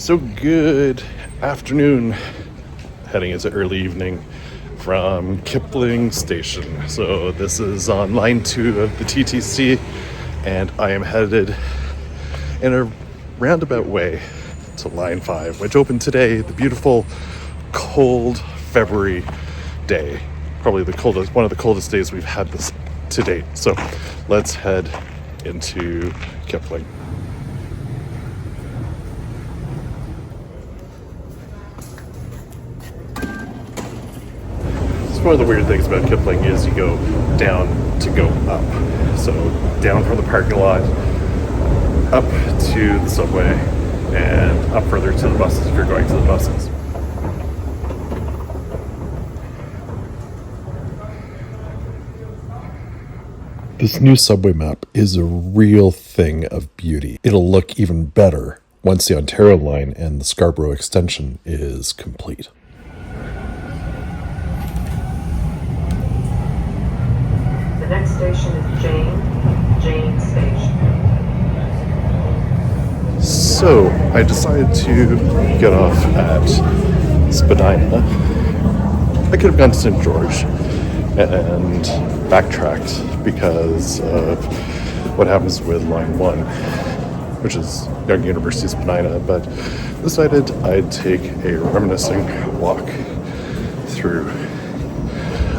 So good afternoon, heading into early evening from Kipling Station. So this is on line 2 of the TTC, and I am headed in a roundabout way to line 5, which opened today, the beautiful cold February day. Probably one of the coldest days we've had this to date. So let's head into Kipling. One of the weird things about Kipling is you go down to go up. So down from the parking lot, up to the subway, and up further to the buses if you're going to the buses. This new subway map is a real thing of beauty. It'll look even better once the Ontario line and the Scarborough extension is complete. The next station is Jane Station. So I decided to get off at Spadina. I could have gone to St. George and backtracked because of what happens with line 1, which is Young University Spadina, but decided I'd take a reminiscing walk through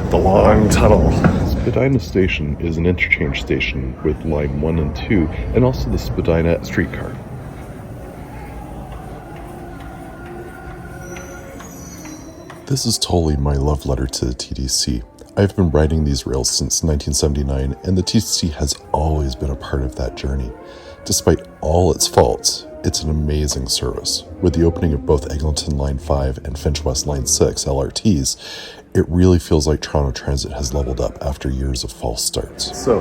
the long tunnel. Spadina Station is an interchange station with line 1 and 2, and also the Spadina streetcar. This is totally my love letter to the TTC. I've been riding these rails since 1979, and the TTC has always been a part of that journey. Despite all its faults, it's an amazing service. With the opening of both Eglinton Line 5 and Finch West Line 6 LRTs, it really feels like Toronto Transit has leveled up after years of false starts. So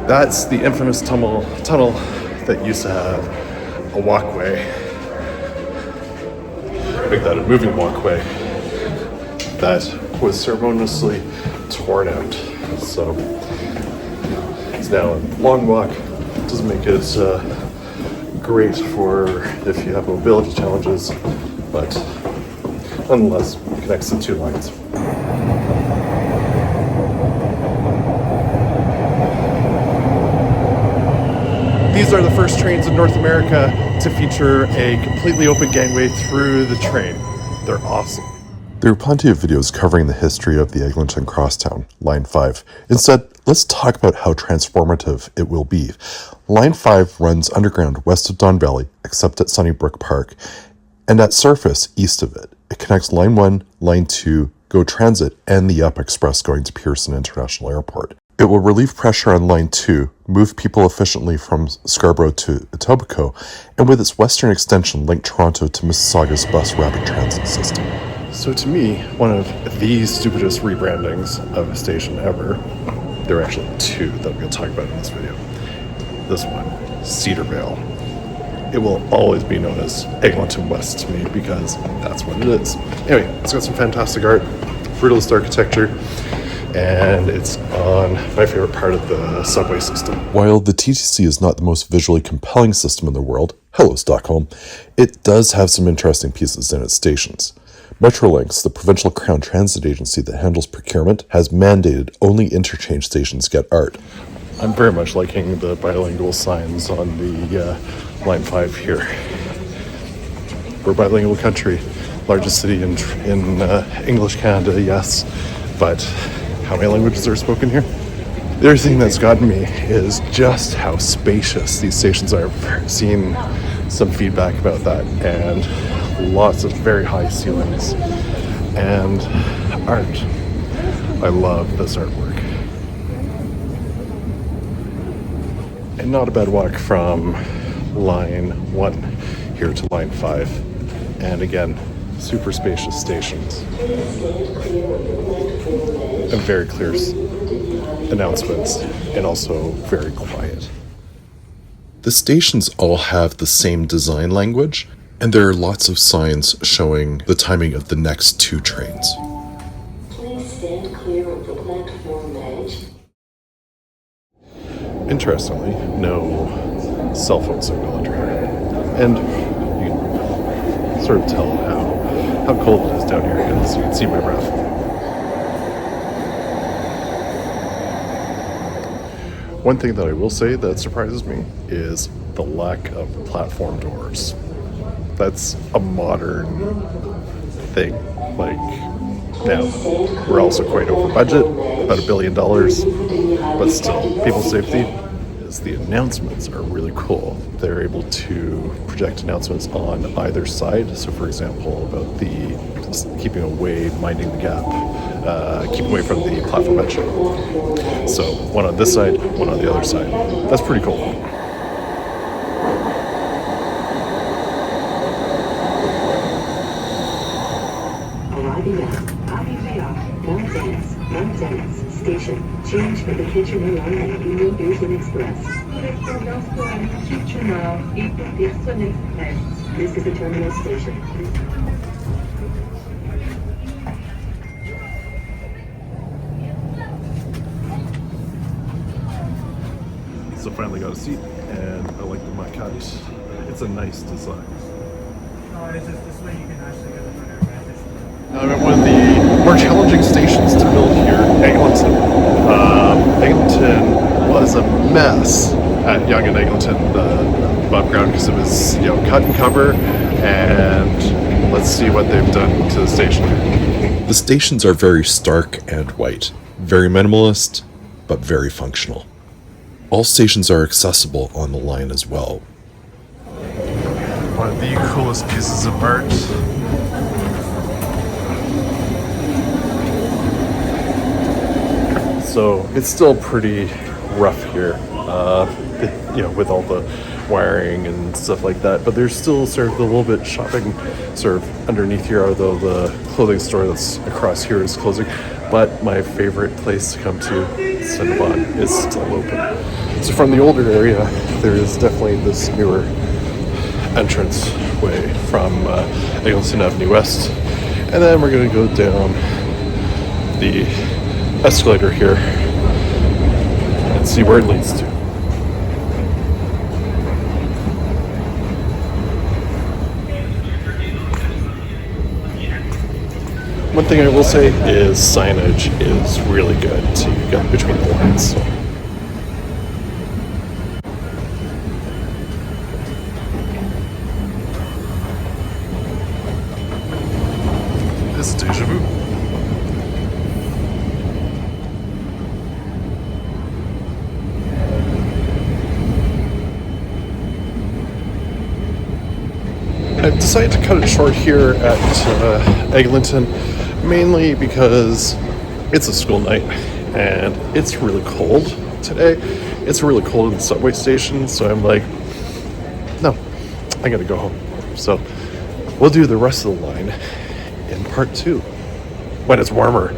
that's the infamous tunnel that used to have a walkway. Make that a moving walkway that was ceremoniously torn out. So it's now a long walk. Doesn't make it great for if you have mobility challenges, but nonetheless connects the two lines. These are the first trains in North America to feature a completely open gangway through the train. They're awesome. There are plenty of videos covering the history of the Eglinton Crosstown, Line 5. Instead, let's talk about how transformative it will be. Line 5 runs underground west of Don Valley, except at Sunnybrook Park, and at surface east of it. It connects Line 1, Line 2, GO Transit, and the Up Express going to Pearson International Airport. It will relieve pressure on Line 2, move people efficiently from Scarborough to Etobicoke, and with its western extension link Toronto to Mississauga's bus rapid transit system. So to me, one of the stupidest rebrandings of a station ever, there are actually two that I'm going to talk about in this video. This one, Cedarvale. It will always be known as Eglinton West to me because that's what it is. Anyway, it's got some fantastic art, brutalist architecture, and it's on my favorite part of the subway system. While the TTC is not the most visually compelling system in the world, hello Stockholm, it does have some interesting pieces in its stations. Metrolinx, the provincial crown transit agency that handles procurement, has mandated only interchange stations get art. I'm very much liking the bilingual signs on the Line 5 here. We're a bilingual country, largest city in English Canada, yes, but how many languages are spoken here? The other thing that's gotten me is just how spacious these stations are. I've seen some feedback about that, and lots of very high ceilings and art. I love this artwork. And not a bad walk from Line 1 here to Line 5. And again, super spacious stations. And very clear announcements, and also very quiet. The stations all have the same design language, and there are lots of signs showing the timing of the next two trains. Please stand clear of the platform edge. Interestingly, no cell phone signal under here. And you can sort of tell how cold it is down here, as you can see my breath. One thing that I will say that surprises me is the lack of platform doors. That's a modern thing. Like, now, we're also quite over budget, about $1 billion, but still, people's safety is the announcements are really cool. They're able to project announcements on either side. So, for example, about the keeping away, minding the gap, keep away from the platform benching. So, one on this side, one on the other side. That's pretty cool. Arriving at Montaigne Station. Change for the Kitchener Line and Union Pearson Express. This is the terminal station. So finally got a seat, and I like the maquette. It's a nice design. This way you can actually get a better advantage. One of the more challenging stations to build here, Eglinton. Eglinton was a mess at Yonge and Eglinton, the above ground, because it was cut and cover. And let's see what they've done to the station. The stations are very stark and white, very minimalist, but very functional. All stations are accessible on the line as well. One of the coolest pieces of art. So it's still pretty rough here, with all the wiring and stuff like that. But there's still sort of a little bit shopping sort of underneath here, although the clothing store that's across here is closing. But my favorite place to come to, Cinnabon, is still open. So from the older area, there is definitely this newer entrance way from Eglinton Avenue West. And then we're going to go down the escalator here and see where it leads to. One thing I will say is signage is really good to get between the lines. This is Deja Vu. I've decided to cut it short here at Eglinton, mainly because it's a school night and it's really cold today. It's really cold in the subway station, so I'm like, no, I gotta go home. So we'll do the rest of the line in part 2 when it's warmer.